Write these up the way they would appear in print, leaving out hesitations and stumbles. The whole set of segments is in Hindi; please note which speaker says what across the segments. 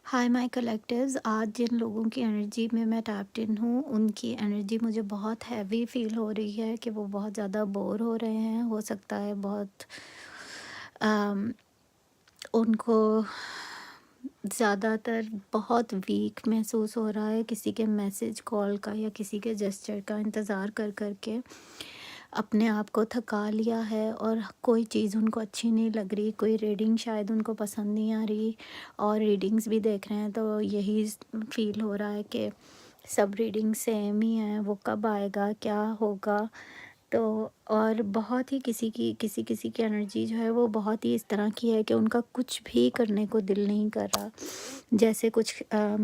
Speaker 1: Hi my collectives. आज जिन लोगों की एनर्जी में मैं टैप्ड इन हूँ, उनकी एनर्जी मुझे बहुत हैवी फील हो रही है कि वो बहुत ज़्यादा बोर हो रहे हैं। हो सकता है बहुत अम, उनको ज़्यादातर बहुत वीक महसूस हो रहा है किसी के मैसेज कॉल का या किसी के जेस्चर का इंतज़ार कर कर के अपने आप को थका लिया है, और कोई चीज़ उनको अच्छी नहीं लग रही, कोई रीडिंग शायद उनको पसंद नहीं आ रही। और रीडिंग्स भी देख रहे हैं तो यही फील हो रहा है कि सब रीडिंग सेम ही है, वो कब आएगा, क्या होगा। तो और बहुत ही किसी की एनर्जी जो है वो बहुत ही इस तरह की है कि उनका कुछ भी करने को दिल नहीं कर रहा। जैसे कुछ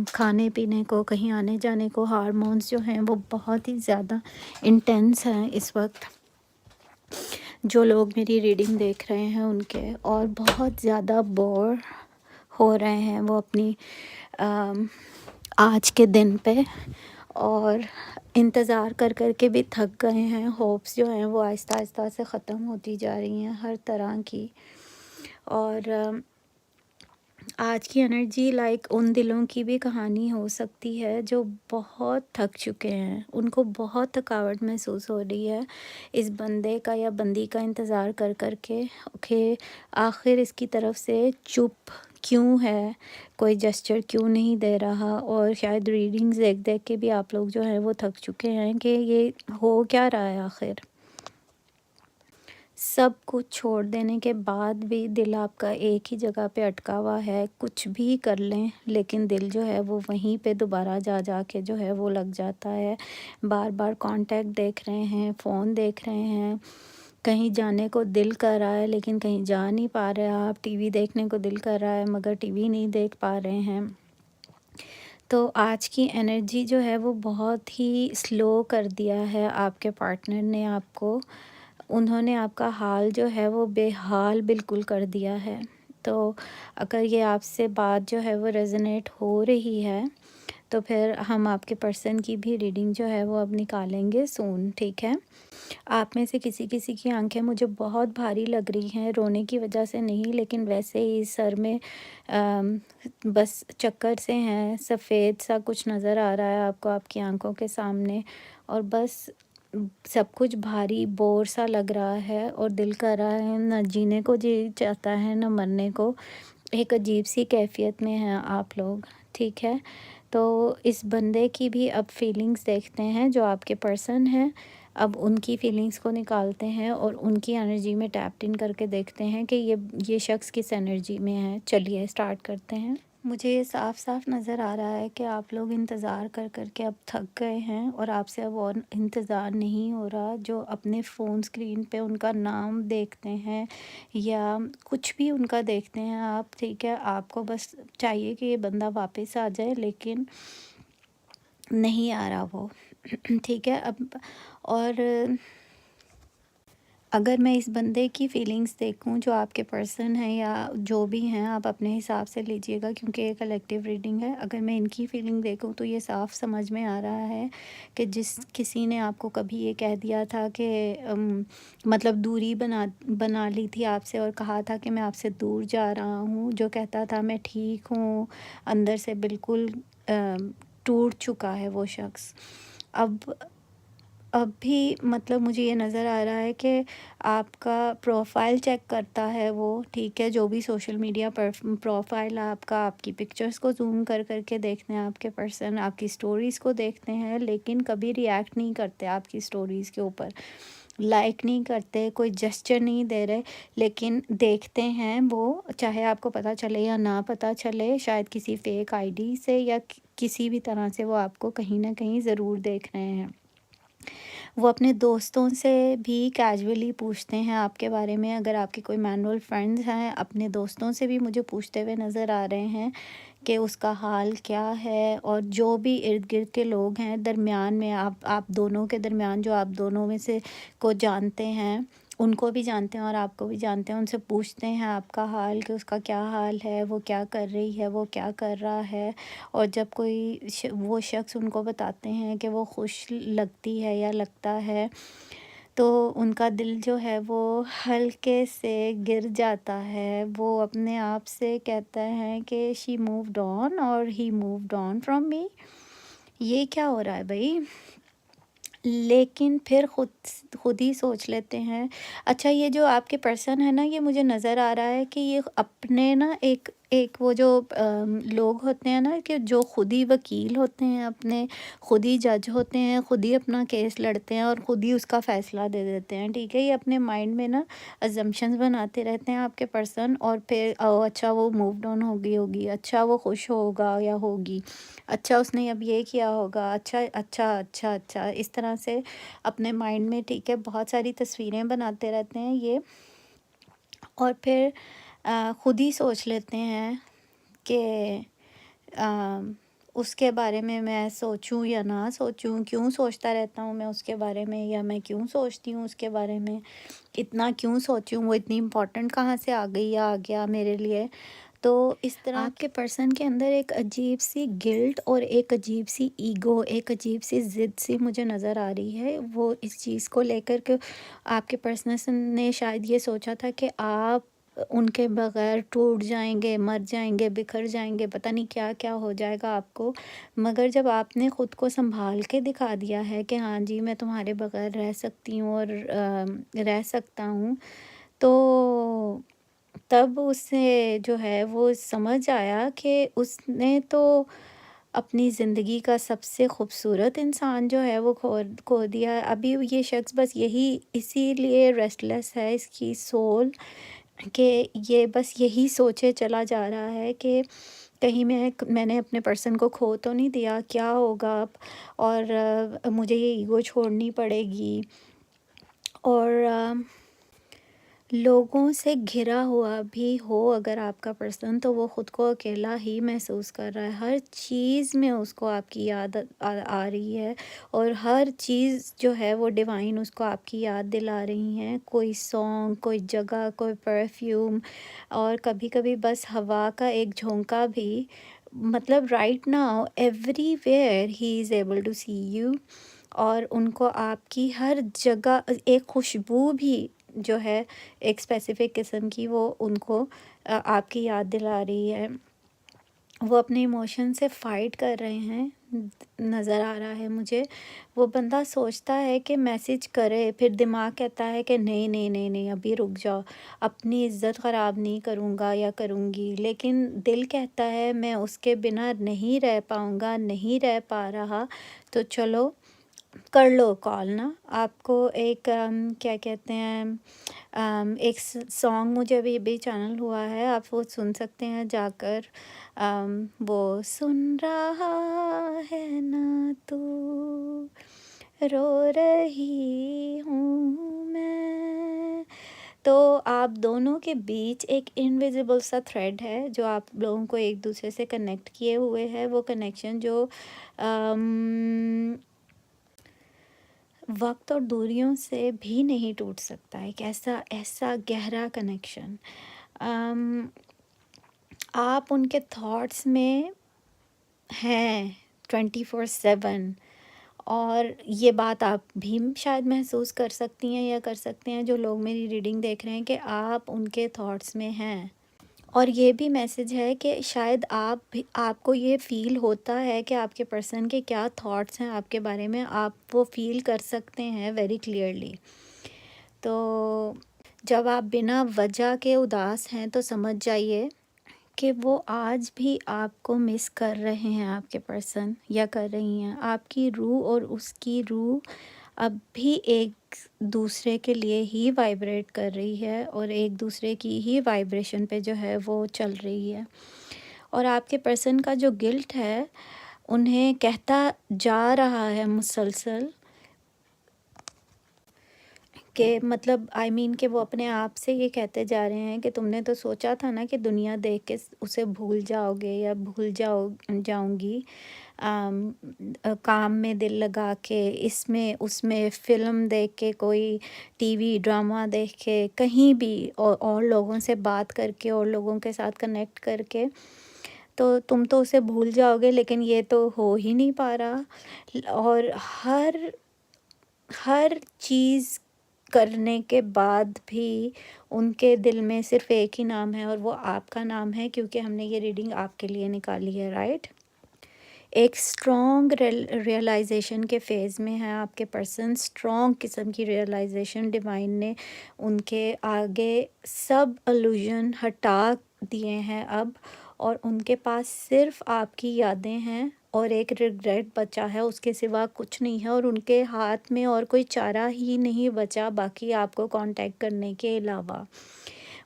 Speaker 1: खाने पीने को, कहीं आने जाने को, हार्मोन्स जो हैं वो बहुत ही ज़्यादा इंटेंस हैं इस वक्त, जो लोग मेरी रीडिंग देख रहे हैं उनके। और बहुत ज़्यादा बोर हो रहे हैं वो अपनी अम, आज के दिन पे, और इंतज़ार कर कर के भी थक गए हैं। होप्स जो हैं वो आहिस्ता आहिस्ता से ख़त्म होती जा रही हैं हर तरह की। और आज की एनर्जी लाइक उन दिलों की भी कहानी हो सकती है जो बहुत थक चुके हैं, उनको बहुत थकावट महसूस हो रही है इस बंदे का या बंदी का इंतज़ार कर कर के कि आखिर इसकी तरफ से चुप क्यों है, कोई जेस्चर क्यों नहीं दे रहा। और शायद रीडिंग्स देख देख के भी आप लोग जो हैं वो थक चुके हैं कि ये हो क्या रहा है आखिर। सब कुछ छोड़ देने के बाद भी दिल आपका एक ही जगह पे अटका हुआ है। कुछ भी कर लें लेकिन दिल जो है वो वहीं पे दोबारा जा जा के जो है वो लग जाता है। बार बार कांटेक्ट देख रहे हैं, फ़ोन देख रहे हैं, कहीं जाने को दिल कर रहा है लेकिन कहीं जा नहीं पा रहे आप। टीवी देखने को दिल कर रहा है मगर टीवी नहीं देख पा रहे हैं। तो आज की एनर्जी जो है वो बहुत ही स्लो कर दिया है आपके पार्टनर ने आपको। उन्होंने आपका हाल जो है वो बेहाल बिल्कुल कर दिया है। तो अगर ये आपसे बात जो है वो रेज़ोनेट हो रही है तो फिर हम आपके पर्सन की भी रीडिंग जो है वो अब निकालेंगे सून, ठीक है? आप में से किसी-किसी की आँखें मुझे बहुत भारी लग रही हैं, रोने की वजह से नहीं लेकिन वैसे ही सर में अम, बस चक्कर से हैं, सफ़ेद सा कुछ नज़र आ रहा है आपको आपकी आँखों के सामने। और बस सब कुछ भारी बोर सा लग रहा है और दिल कर रहा है ना जीने को जी चाहता है ना मरने को। एक अजीब-सी कैफ़ियत में हैं आप लोग, ठीक है? तो इस बंदे की भी अब फीलिंग्स देखते हैं जो आपके पर्सन हैं। अब उनकी फीलिंग्स को निकालते हैं और उनकी एनर्जी में टैप्ड इन करके देखते हैं कि ये शख्स किस एनर्जी में है। चलिए स्टार्ट करते हैं। मुझे ये साफ-साफ नज़र आ रहा है कि आप लोग इंतज़ार कर कर के अब थक गए हैं और आपसे अब और इंतज़ार नहीं हो रहा। जो अपने फ़ोन स्क्रीन पे उनका नाम देखते हैं या कुछ भी उनका देखते हैं आप, ठीक है? आपको बस चाहिए कि ये बंदा वापस आ जाए लेकिन नहीं आ रहा वो। ठीक है? अब और अगर मैं इस बंदे की फीलिंग्स देखूं जो आपके पर्सन है या जो भी हैं, आप अपने हिसाब से लीजिएगा क्योंकि ये कलेक्टिव रीडिंग है। अगर मैं इनकी फीलिंग देखूं तो ये साफ समझ में आ रहा है कि जिस किसी ने आपको कभी ये कह दिया था कि मतलब दूरी बना बना ली थी आपसे और कहा था कि मैं आपसे दूर जा रहा हूँ, जो कहता था मैं ठीक हूँ, अंदर से बिल्कुल टूट चुका है वो शख्स। अब अब भी मतलब मुझे ये नज़र आ रहा है कि आपका प्रोफ़ाइल चेक करता है वो, ठीक है? जो भी सोशल मीडिया पर प्रोफ़ाइल आपका, आपकी पिक्चर्स को ज़ूम कर कर के देखते हैं आपके पर्सन, आपकी स्टोरीज़ को देखते हैं लेकिन कभी रिएक्ट नहीं करते आपकी स्टोरीज़ के ऊपर, लाइक नहीं करते, कोई जेस्चर नहीं दे रहे, लेकिन देखते हैं वो, चाहे आपको पता चले या ना पता चले, शायद किसी फ़ेक आईडी से या किसी भी तरह से वो आपको कहीं न कहीं ज़रूर देख रहे हैं। वो अपने दोस्तों से भी कैजुअली पूछते हैं आपके बारे में। अगर आपके कोई मैनुअल फ्रेंड्स हैं, अपने दोस्तों से भी मुझे पूछते हुए नज़र आ रहे हैं कि उसका हाल क्या है। और जो भी इर्द-गिर्द के लोग हैं दरमियान में, आप दोनों के दरमियान, जो आप दोनों में से को जानते हैं, उनको भी जानते हैं और आपको भी जानते हैं, उनसे पूछते हैं आपका हाल कि उसका क्या हाल है, वो क्या कर रही है, वो क्या कर रहा है। और जब कोई वो शख्स उनको बताते हैं कि वो खुश लगती है या लगता है, तो उनका दिल जो है वो हल्के से गिर जाता है। वो अपने आप से कहता है कि शी मूव्ड ऑन और ही मूव्ड ऑन फ्रॉम मी। ये क्या हो रहा है भई? लेकिन फिर खुद ही सोच लेते हैं। अच्छा, ये जो आपके पर्सन है ना, ये मुझे नज़र आ रहा है कि ये अपने ना एक एक वो जो लोग होते हैं ना, कि जो खुद ही वकील होते हैं, अपने खुद ही जज होते हैं, खुद ही अपना केस लड़ते हैं और खुद ही उसका फ़ैसला दे देते हैं, ठीक है? ये अपने माइंड में ना अज़म्पशन्स बनाते रहते हैं आपके पर्सन, और फिर अच्छा वो मूव्ड ऑन हो गई होगी, अच्छा वो खुश होगा या होगी, अच्छा उसने अब ये किया होगा, अच्छा अच्छा अच्छा अच्छा, इस तरह से अपने माइंड में, ठीक है, बहुत सारी तस्वीरें बनाते रहते हैं ये। और फिर खुद ही सोच लेते हैं कि अ, उसके बारे में मैं सोचूं या ना सोचूं, क्यों सोचता रहता हूँ मैं उसके बारे में, या मैं क्यों सोचती हूँ उसके बारे में, इतना क्यों सोचूं, वो इतनी इम्पोर्टेंट कहाँ से आ गई या आ गया मेरे लिए। तो इस तरह आपके पर्सन के अंदर एक अजीब सी गिल्ट और एक अजीब सी ईगो, एक अजीब सी ज़िद सी मुझे नज़र आ रही है। वो इस चीज़ को लेकर के आपके पर्सन ने शायद ये सोचा था कि आप उनके बगैर टूट जाएंगे, मर जाएंगे, बिखर जाएंगे, पता नहीं क्या क्या हो जाएगा आपको। मगर जब आपने ख़ुद को संभाल के दिखा दिया है कि हाँ जी, मैं तुम्हारे बगैर रह सकती हूँ और रह सकता हूँ, तो तब उसे जो है वो समझ आया कि उसने तो अपनी ज़िंदगी का सबसे खूबसूरत इंसान जो है वो खो दिया। अभी ये शख्स बस यही इसीलिए रेस्टलेस है, इसकी सोल, कि ये बस यही सोचे चला जा रहा है कि कहीं मैंने अपने पर्सन को खो तो नहीं दिया, क्या होगा अब, और मुझे ये ईगो छोड़नी पड़ेगी। और लोगों से घिरा हुआ भी हो अगर आपका पर्सन, तो वो ख़ुद को अकेला ही महसूस कर रहा है। हर चीज़ में उसको आपकी याद आ रही है, और हर चीज़ जो है वो डिवाइन उसको आपकी याद दिला रही हैं। कोई सॉन्ग, कोई जगह, कोई परफ्यूम, और कभी-कभी बस हवा का एक झोंका भी, मतलब right now everywhere he is able to see you. और उनको आपकी हर जगह एक खुशबू भी जो है, एक स्पेसिफ़िक किस्म की, वो उनको आपकी याद दिला रही है। वो अपने इमोशन से फ़ाइट कर रहे हैं, नज़र आ रहा है मुझे। वो बंदा सोचता है कि मैसेज करे, फिर दिमाग कहता है कि नहीं, नहीं, नहीं, नहीं, अभी रुक जाओ, अपनी इज़्ज़त ख़राब नहीं करूँगा या करूँगी। लेकिन दिल कहता है मैं उसके बिना नहीं रह पाऊँगा, नहीं रह पा रहा, तो चलो कर लो कॉल ना। आपको एक क्या कहते हैं, एक सॉन्ग मुझे अभी अभी चैनल हुआ है, आप वो सुन सकते हैं जाकर। वो सुन रहा है ना तू, रो रही हूँ मैं। तो आप दोनों के बीच एक इनविजिबल सा थ्रेड है जो आप लोगों को एक दूसरे से कनेक्ट किए हुए है। वो कनेक्शन जो अम, वक्त और दूरियों से भी नहीं टूट सकता। एक ऐसा ऐसा गहरा कनेक्शन। अम, आप उनके थॉट्स में हैं 24/7, और ये बात आप भी शायद महसूस कर सकती हैं या कर सकते हैं जो लोग मेरी रीडिंग देख रहे हैं, कि आप उनके थॉट्स में हैं। और ये भी मैसेज है कि शायद आपको ये फ़ील होता है कि आपके पर्सन के क्या थॉट्स हैं आपके बारे में, आप वो फ़ील कर सकते हैं वेरी क्लियरली। तो जब आप बिना वजह के उदास हैं, तो समझ जाइए कि वो आज भी आपको मिस कर रहे हैं, आपके पर्सन, या कर रही हैं। आपकी रूह और उसकी रूह अब भी एक दूसरे के लिए ही वाइब्रेट कर रही है, और एक दूसरे की ही वाइब्रेशन पे जो है वो चल रही है। और आपके पर्सन का जो गिल्ट है, उन्हें कहता जा रहा है मुसलसल, कि मतलब आई मीन कि वो अपने आप से ये कहते जा रहे हैं कि तुमने तो सोचा था ना कि दुनिया देख के उसे भूल जाओगे या भूल जाऊंगी, काम में दिल लगा के, इसमें उसमें फ़िल्म देख के, कोई टीवी ड्रामा देख के, कहीं भी, और लोगों से बात करके और लोगों के साथ कनेक्ट करके, तो तुम तो उसे भूल जाओगे, लेकिन ये तो हो ही नहीं पा रहा। और हर हर चीज़ करने के बाद भी उनके दिल में सिर्फ एक ही नाम है और वो आपका नाम है, क्योंकि हमने ये रीडिंग आपके लिए निकाली है, राइट। एक स्ट्रॉन्ग रियलाइजेशन के फेज़ में है आपके पर्सन, स्ट्रॉन्ग किस्म की रियलाइजेशन डिवाइन ने उनके आगे सब इल्यूजन हटा दिए हैं अब, और उनके पास सिर्फ आपकी यादें हैं और एक रिग्रेट बचा है, उसके सिवा कुछ नहीं है, और उनके हाथ में और कोई चारा ही नहीं बचा बाकी आपको कांटेक्ट करने के अलावा।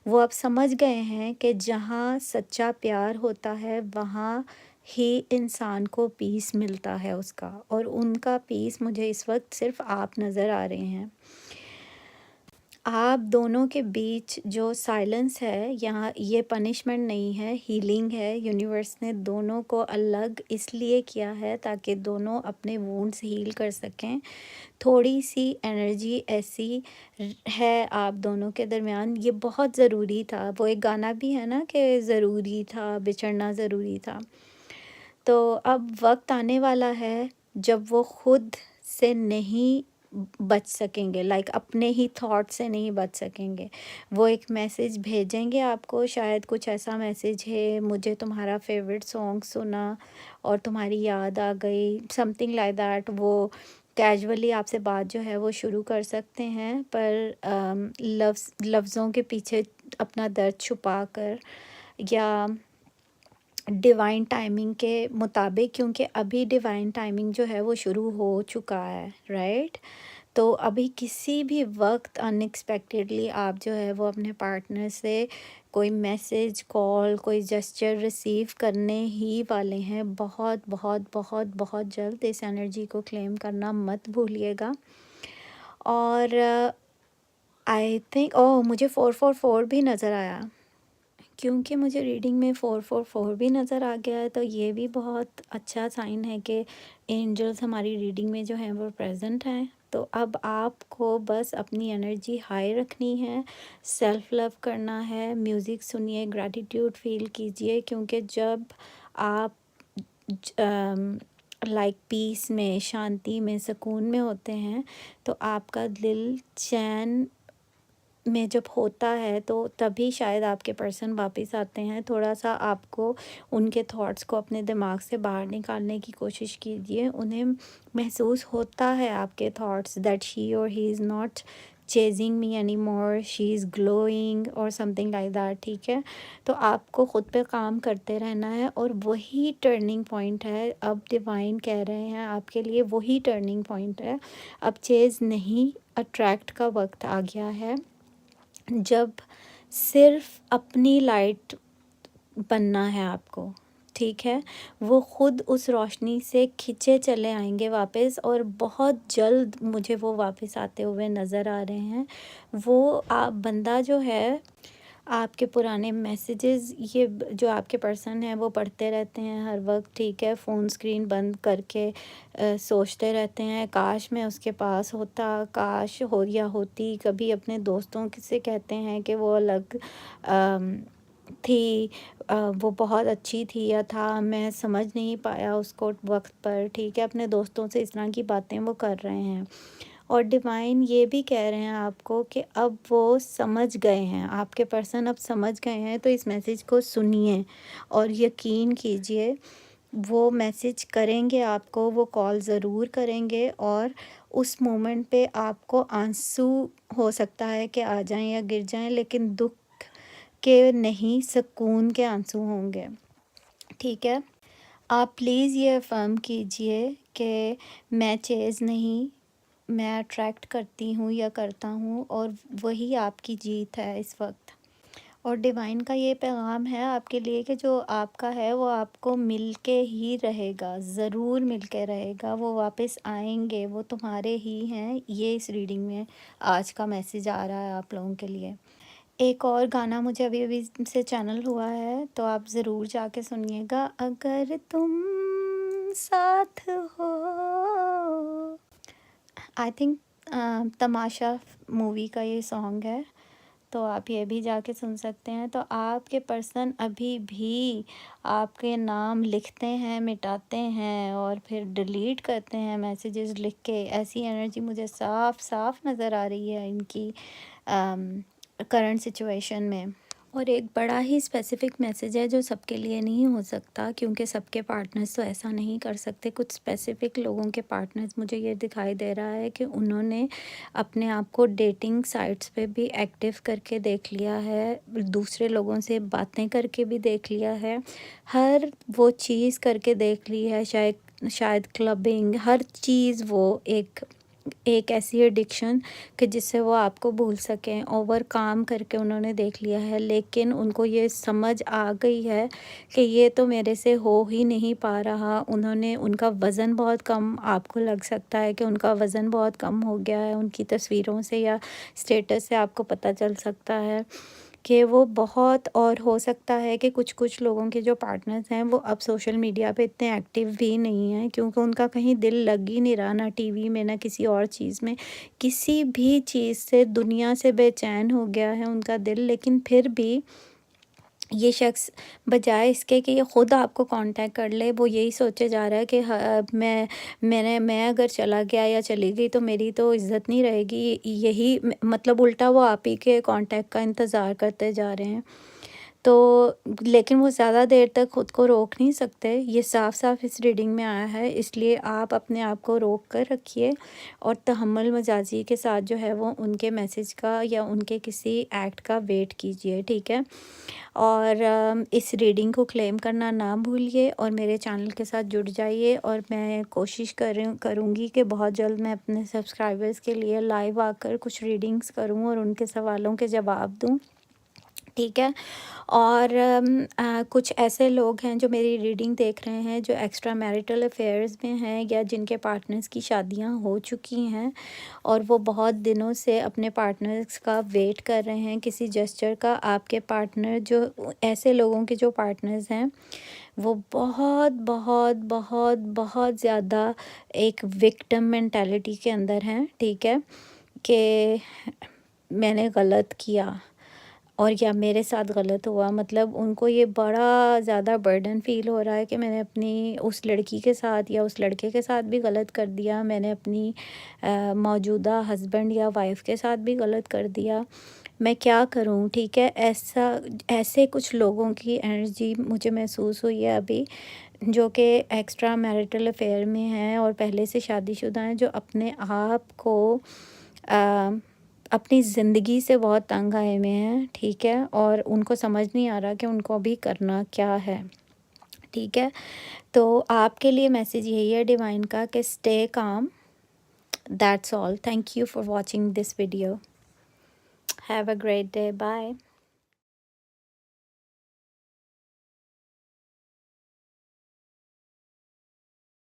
Speaker 1: वो अब समझ गए हैं कि जहाँ सच्चा प्यार होता है वहाँ ही इंसान को पीस मिलता है उसका, और उनका पीस मुझे इस वक्त सिर्फ आप नज़र आ रहे हैं। आप दोनों के बीच जो साइलेंस है, यहाँ ये पनिशमेंट नहीं है, हीलिंग है। यूनिवर्स ने दोनों को अलग इसलिए किया है ताकि दोनों अपने वुंड्स हील कर सकें। थोड़ी सी एनर्जी ऐसी है आप दोनों के दरमियान, ये बहुत ज़रूरी था। वो एक गाना भी है ना कि ज़रूरी था, बिछड़ना ज़रूरी था। तो अब वक्त आने वाला है जब वो खुद से नहीं बच सकेंगे, लाइक अपने ही थॉट से नहीं बच सकेंगे। वो एक मैसेज भेजेंगे आपको, शायद कुछ ऐसा मैसेज है, मुझे तुम्हारा फेवरेट सॉन्ग सुना और तुम्हारी याद आ गई, समथिंग लाइक दैट। वो कैजुअली आपसे बात जो है वो शुरू कर सकते हैं, पर लफ्ज़ों के पीछे अपना दर्द छुपा कर, या डिवाइन टाइमिंग के मुताबिक, क्योंकि अभी डिवाइन टाइमिंग जो है वो शुरू हो चुका है, राइट। तो अभी किसी भी वक्त अनएक्सपेक्टेडली आप जो है वो अपने पार्टनर से कोई मैसेज, कॉल, कोई जेस्चर रिसीव करने ही वाले हैं, बहुत बहुत बहुत बहुत जल्द। इस एनर्जी को क्लेम करना मत भूलिएगा। और आई थिंक ओह, मुझे 444 भी नज़र आया, क्योंकि मुझे रीडिंग में 444 भी नज़र आ गया है, तो ये भी बहुत अच्छा साइन है कि एंजल्स हमारी रीडिंग में जो हैं वो प्रेजेंट हैं। तो अब आपको बस अपनी एनर्जी हाई रखनी है, सेल्फ लव करना है, म्यूज़िक सुनिए, ग्रैटिट्यूड फील कीजिए, क्योंकि जब आप लाइक पीस में, शांति में, सुकून में होते हैं, तो आपका दिल चैन में जब होता है तो तभी शायद आपके पर्सन वापस आते हैं। थोड़ा सा आपको उनके थॉट्स को अपने दिमाग से बाहर निकालने की कोशिश कीजिए। उन्हें महसूस होता है आपके थॉट्स दैट शी और he is not chasing me any more, she is glowing और समथिंग लाइक दैट, ठीक है। तो आपको ख़ुद पे काम करते रहना है, और वही टर्निंग पॉइंट है। अब डिवाइन कह रहे हैं आपके लिए वही टर्निंग पॉइंट है। अब चेज़ नहीं, अट्रैक्ट का वक्त आ गया है, जब सिर्फ अपनी लाइट बनना है आपको, ठीक है। वो खुद उस रोशनी से खिंचे चले आएंगे वापस, और बहुत जल्द मुझे वो वापस आते हुए नज़र आ रहे हैं। वो आप बंदा जो है, आपके पुराने मैसेजेस, ये जो आपके पर्सन है वो पढ़ते रहते हैं हर वक्त, ठीक है। फ़ोन स्क्रीन बंद करके सोचते रहते हैं, काश मैं उसके पास होता, काश हो या होती। कभी अपने दोस्तों से कहते हैं कि वो अलग थी, वो बहुत अच्छी थी या था, मैं समझ नहीं पाया उसको वक्त पर, ठीक है। अपने दोस्तों से इस तरह की बातें वो कर रहे हैं, और डिवाइन ये भी कह रहे हैं आपको कि अब वो समझ गए हैं, आपके पर्सन अब समझ गए हैं। तो इस मैसेज को सुनिए और यकीन कीजिए वो मैसेज करेंगे आपको, वो कॉल ज़रूर करेंगे, और उस मोमेंट पे आपको आंसू हो सकता है कि आ जाएं या गिर जाएं, लेकिन दुख के नहीं, सुकून के आंसू होंगे, ठीक है। आप प्लीज़ ये अफ़र्म कीजिए कि मैं चेज़ नहीं, मैं अट्रैक्ट करती हूँ या करता हूँ, और वही आपकी जीत है इस वक्त। और डिवाइन का ये पैगाम है आपके लिए कि जो आपका है वो आपको मिल के ही रहेगा, ज़रूर मिल के रहेगा। वो वापस आएंगे, वो तुम्हारे ही हैं। ये इस रीडिंग में आज का मैसेज आ रहा है आप लोगों के लिए। एक और गाना मुझे अभी अभी से चैनल हुआ है, तो आप ज़रूर जाके सुनिएगा। अगर तुम साथ हो, आई थिंक तमाशा मूवी का ये सॉन्ग है। तो आप ये भी जाके सुन सकते हैं। तो आपके पर्सन अभी भी आपके नाम लिखते हैं, मिटाते हैं और फिर डिलीट करते हैं मैसेजेस लिख के। ऐसी एनर्जी मुझे साफ साफ नज़र आ रही है इनकी करंट सिचुएशन में। और एक बड़ा ही स्पेसिफ़िक मैसेज है जो सबके लिए नहीं हो सकता, क्योंकि सबके पार्टनर्स तो ऐसा नहीं कर सकते। कुछ स्पेसिफ़िक लोगों के पार्टनर्स, मुझे ये दिखाई दे रहा है कि उन्होंने अपने आप को डेटिंग साइट्स पे भी एक्टिव करके देख लिया है, दूसरे लोगों से बातें करके भी देख लिया है, हर वो चीज़ करके देख ली है, शायद क्लबिंग, हर चीज़ वो एक ऐसी एडिक्शन कि जिससे वो आपको भूल सकें, ओवर काम करके उन्होंने देख लिया है। लेकिन उनको ये समझ आ गई है कि ये तो मेरे से हो ही नहीं पा रहा। उनका वज़न बहुत कम, आपको लग सकता है कि उनका वज़न बहुत कम हो गया है, उनकी तस्वीरों से या स्टेटस से आपको पता चल सकता है कि वो बहुत, और हो सकता है कि कुछ लोगों के जो पार्टनर्स हैं वो अब सोशल मीडिया पे इतने एक्टिव भी नहीं हैं, क्योंकि उनका कहीं दिल लग ही नहीं रहा, ना टीवी में ना किसी और चीज़ में। किसी भी चीज़ से दुनिया से बेचैन हो गया है उनका दिल। लेकिन फिर भी ये शख्स बजाय इसके कि ये ख़ुद आपको कांटेक्ट कर ले, वो यही सोचे जा रहा है कि मैं अगर चला गया या चली गई तो मेरी तो इज़्ज़त नहीं रहेगी। यही मतलब उल्टा वो आप ही के कांटेक्ट का इंतज़ार करते जा रहे हैं। तो लेकिन वो ज़्यादा देर तक ख़ुद को रोक नहीं सकते, ये साफ-साफ इस रीडिंग में आया है। इसलिए आप अपने आप को रोक कर रखिए और तहम्मुल मजाजी के साथ जो है वो उनके मैसेज का या उनके किसी एक्ट का वेट कीजिए, ठीक है? और इस रीडिंग को क्लेम करना ना भूलिए और मेरे चैनल के साथ जुड़ जाइए। और मैं कोशिश करूँगी कि बहुत जल्द मैं अपने सब्सक्राइबर्स के लिए लाइव आकर कुछ रीडिंग्स करूँ और उनके सवालों के जवाब दूँ, ठीक है? और कुछ ऐसे लोग हैं जो मेरी रीडिंग देख रहे हैं जो एक्स्ट्रा मैरिटल अफेयर्स में हैं या जिनके पार्टनर्स की शादियां हो चुकी हैं और वो बहुत दिनों से अपने पार्टनर्स का वेट कर रहे हैं किसी जेस्चर का। आपके पार्टनर, जो ऐसे लोगों के जो पार्टनर्स हैं, वो बहुत बहुत बहुत बहुत ज़्यादा एक विक्टिम मेंटालिटी के अंदर हैं, ठीक है? कि मैंने गलत किया और या मेरे साथ गलत हुआ, मतलब उनको ये बड़ा ज़्यादा बर्डन फ़ील हो रहा है कि मैंने अपनी उस लड़की के साथ या उस लड़के के साथ भी गलत कर दिया, मैंने अपनी मौजूदा हस्बैंड या वाइफ़ के साथ भी गलत कर दिया, मैं क्या करूं, ठीक है? ऐसे कुछ लोगों की एनर्जी मुझे महसूस हुई है अभी, जो कि एक्स्ट्रा मैरिटल अफेयर में हैं और पहले से शादीशुदा हैं, जो अपने आप को अपनी ज़िंदगी से बहुत तंग आए हुए हैं, ठीक है? और उनको समझ नहीं आ रहा कि उनको अभी करना क्या है, ठीक है? तो आपके लिए मैसेज यही है डिवाइन का कि stay calm. That's all. Thank you for watching this video. Have a great day. Bye.